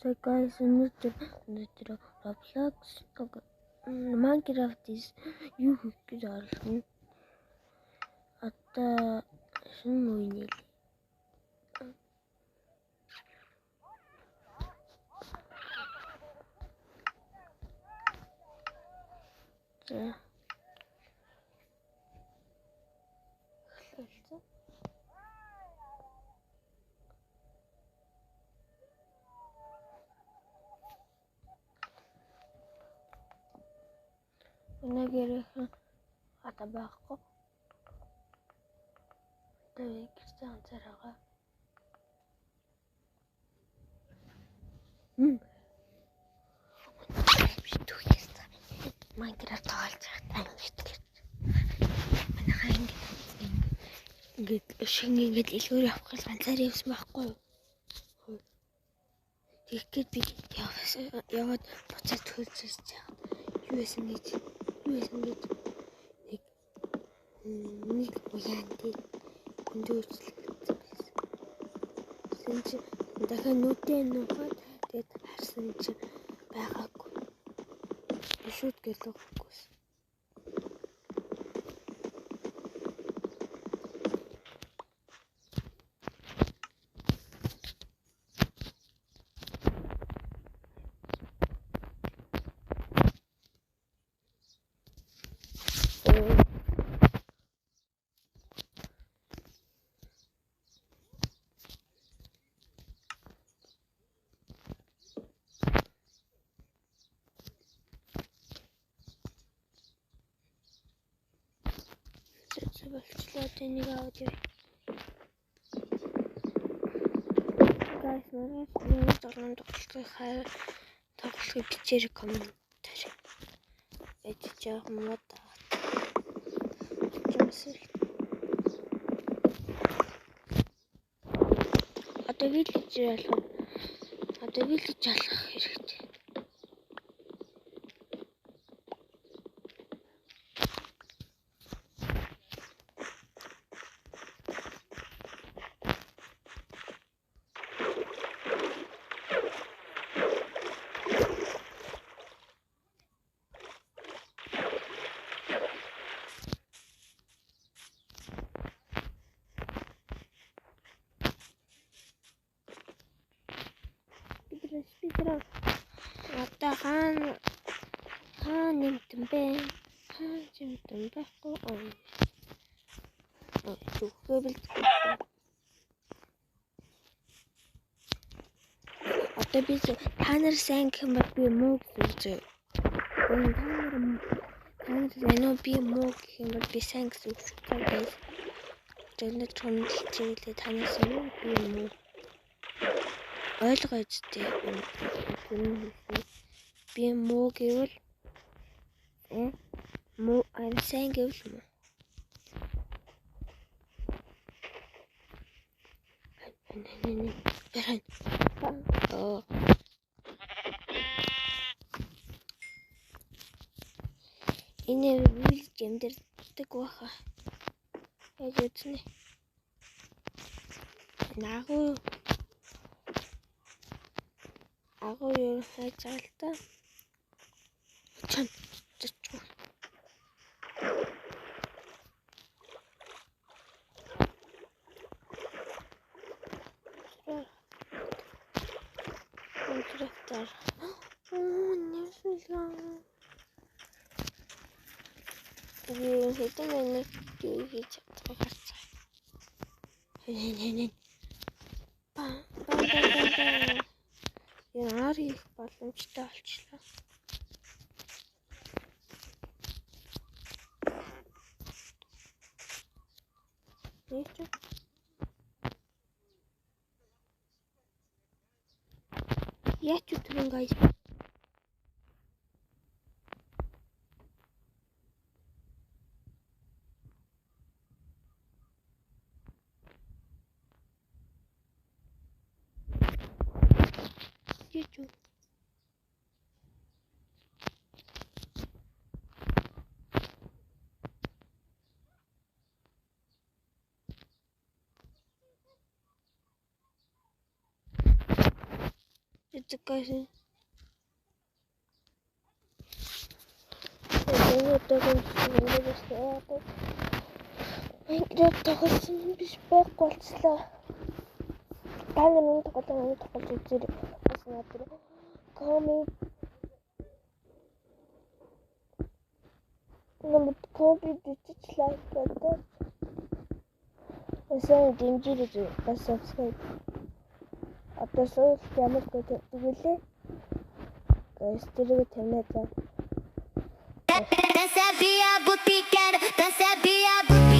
So guys, өнөөдөр Roblox Minecraft юу хийх гэж оролдоно. Одоо шинэ үе нэл. За. Энэгээр ата байхгүй. Тэгээд гэртээ анзаараа. Minecraft тоглож байхдаа ингэж. Манайхаа ингээд шинэ ингээд илүүр явах гал ганцаар явсан байхгүй юу? Тэгэхэд би яваад буцаад төлсөж байгаа. Юу байсан гэж нэг уянти хүндөөчлөгдсөн байсан. Сэнч дахиад нүдээ нухаад тэгээд харсан чинь байгаагүй. Шүүд гэлээгүй. Болчлоо тэнийг аудио. Guys, манай тоглоом тоглохыг бичээрэй комментээр. Эцэж яах мод. Одоо вилж алах хэрэгтэй. Спидер. Одоо хаана нэмтэн бэ? Байхгүй. Зүгхэвэл одоо би та нар сайн гэмээр би муу гэж та нар би муу гэмээр би сайн гэж үгтэй. Тэнд томчлээ та нар сайн би муу ойлгож дээ. Би муу гэвэл муу сайн гэвэл муу. Энэ вил гэмдэрдэг баха. Яаж үзнэ? Агуу юу хайцаалта. Чан чичгүй. Контрактор. Нэрсэлээ. Хэдэн минут хийж чадчихсан. Хэнэ. Яар их боломжтой болчихлоо. Яач үтгэн guys. YouTube. Жижигхэн. Ингээд тоглосон биш байхгүй болчихлоо. Таны нэг тоглож үзээрэй. Бас надад комик намайг комик дижитал гэдэг. Эсээ дэмжиж бас subscribe. Одоо суулт ямар гэдэг үлээ. Guys, тэрийг тэмээ за. Dança via botica, dança via botica.